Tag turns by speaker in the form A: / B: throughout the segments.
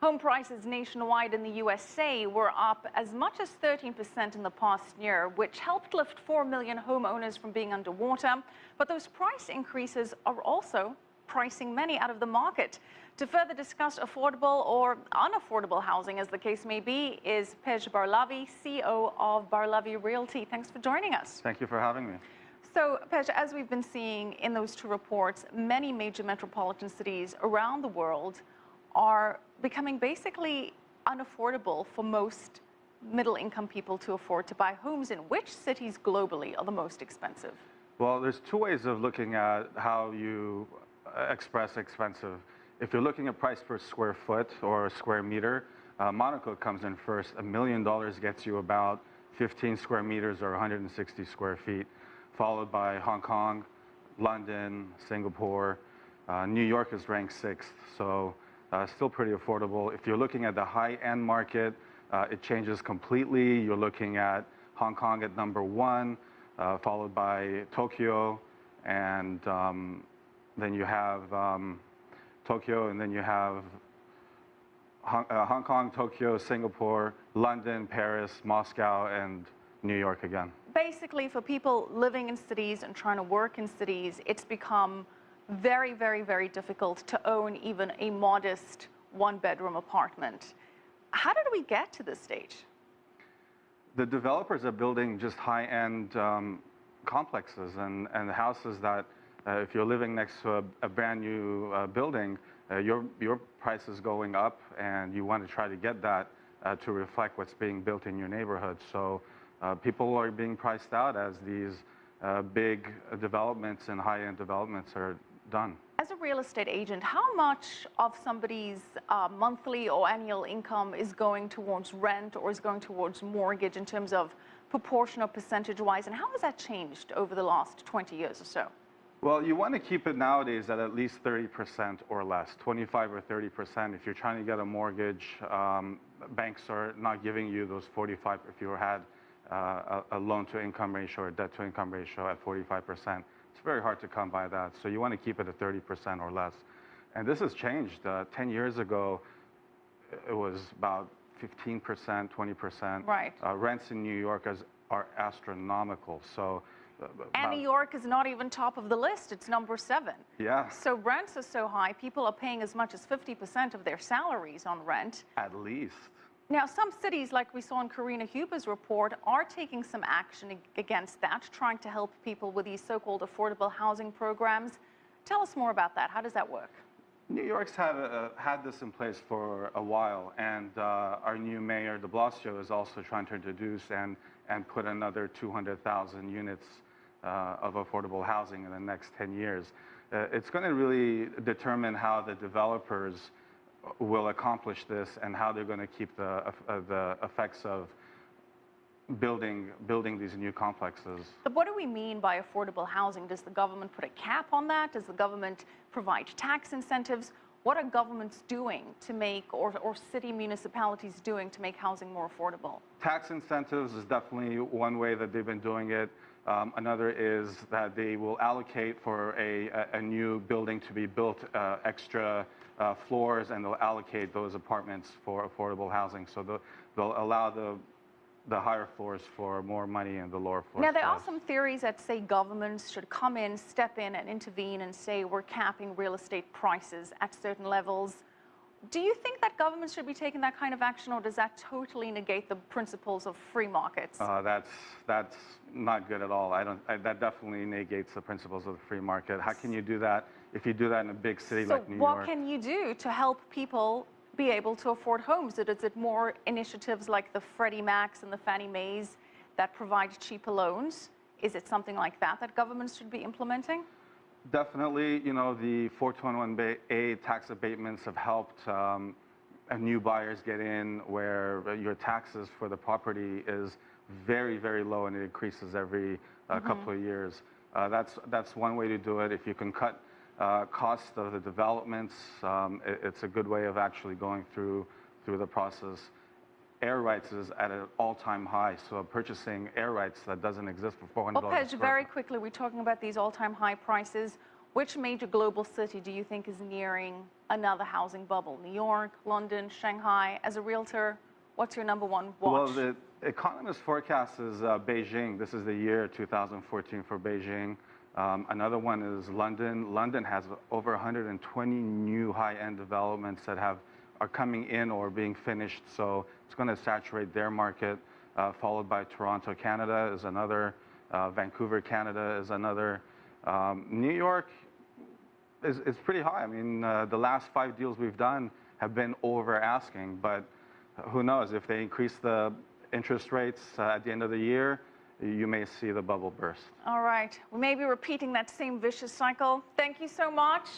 A: Home prices nationwide in the USA were up as much as 13% in the past year, which helped lift 4 million homeowners from being underwater. But those price increases are also pricing many out of the market. To further discuss affordable or unaffordable housing, as the case may be, is Pej Barlavi, CEO of Barlavi Realty. Thanks for joining us.
B: Thank you for having me.
A: So, Pej, as we've been seeing in those two reports, many major metropolitan cities around the world are becoming basically unaffordable for most middle-income people to afford to buy homes in. Which cities globally are the most expensive?
B: Well, there's two ways of looking at how you express expensive. If you're looking at price per square foot or square meter, Monaco comes in first. $1 million gets you about 15 square meters or 160 square feet, followed by Hong Kong, London, Singapore. New York is ranked sixth, so still pretty affordable. If you're looking at the high-end market, it changes completely. You're looking at Hong Kong at number one, followed by Tokyo, and then you have Tokyo, and then you have Hong Kong, Tokyo, Singapore, London, Paris, Moscow, and New York again.
A: Basically, for people living in cities and trying to work in cities, it's become very, very, very difficult to own even a modest one-bedroom apartment. How did we get to this stage?
B: The developers are building just high-end complexes and houses that if you're living next to a brand new building, your price is going up, and you want to try to get that to reflect what's being built in your neighborhood. So people are being priced out as these big developments and high-end developments are done.
A: As a real estate agent, how much of somebody's monthly or annual income is going towards rent or is going towards mortgage in terms of proportion or percentage-wise, and how has that changed over the last 20 years or so?
B: Well, you want to keep it nowadays at least 30% or less, 25 or 30%. If you're trying to get a mortgage, banks are not giving you those 45. If you had a loan-to-income ratio or debt-to-income ratio at 45%, it's very hard to come by that. So you want to keep it at 30% or less. And this has changed. 10 years ago, it was about 15%, 20%.
A: Right.
B: Rents in New York are astronomical. So.
A: And New York is not even top of the list. It's number 7.
B: Yeah.
A: So rents are so high, people are paying as much as 50% of their salaries on rent.
B: At least.
A: Now, some cities, like we saw in Karina Huber's report, are taking some action against that, trying to help people with these so-called affordable housing programs. Tell us more about that. How does that work?
B: New York's had this in place for a while, and our new mayor, de Blasio, is also trying to introduce and put another 200,000 units of affordable housing in the next 10 years. It's going to really determine how the developers will accomplish this and how they're going to keep the effects of building these new complexes.
A: But what do we mean by affordable housing? Does the government put a cap on that? Does the government provide tax incentives? What are governments doing to make, or city municipalities doing to make housing more affordable? Tax
B: incentives is definitely one way that they've been doing it. Another is that they will allocate for a new building to be built extra floors, and they'll allocate those apartments for affordable housing. So they'll allow the higher floors for more money and the lower floors.
A: Now, there are some theories that say governments should come in, step in and intervene and say we're capping real estate prices at certain levels. Do you think that governments should be taking that kind of action, or does that totally negate the principles of free markets?
B: That's not good at all. That definitely negates the principles of the free market. How can you do that if you do that in a big city like New York?
A: So what can you do to help people be able to afford homes? Is it more initiatives like the Freddie Macs and the Fannie Maes that provide cheaper loans? Is it something like that that governments should be implementing?
B: Definitely, you know, the 421A tax abatements have helped new buyers get in, where your taxes for the property is very, very low, and it increases every couple of years. That's one way to do it. If you can cut cost of the developments, it's a good way of actually going through the process. Air rights is at an all-time high, so purchasing air rights that doesn't exist for $400.
A: Well, Pej, very quickly, we're talking about these all-time high prices. Which major global city do you think is nearing another housing bubble? New York, London, Shanghai? As a realtor, what's your number one watch?
B: Well, the economist forecast is Beijing. This is the year 2014 for Beijing. Another one is London. London has over 120 new high-end developments that are coming in or being finished, so it's going to saturate their market. Followed by Toronto, Canada is another. Vancouver, Canada is another. New York is pretty high. I mean, the last 5 deals we've done have been over asking, but who knows? If they increase the interest rates at the end of the year, you may see the bubble burst.
A: All right. We may be repeating that same vicious cycle. Thank you so much,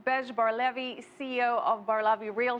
A: Bej Barlevy, CEO of Barlevy Real.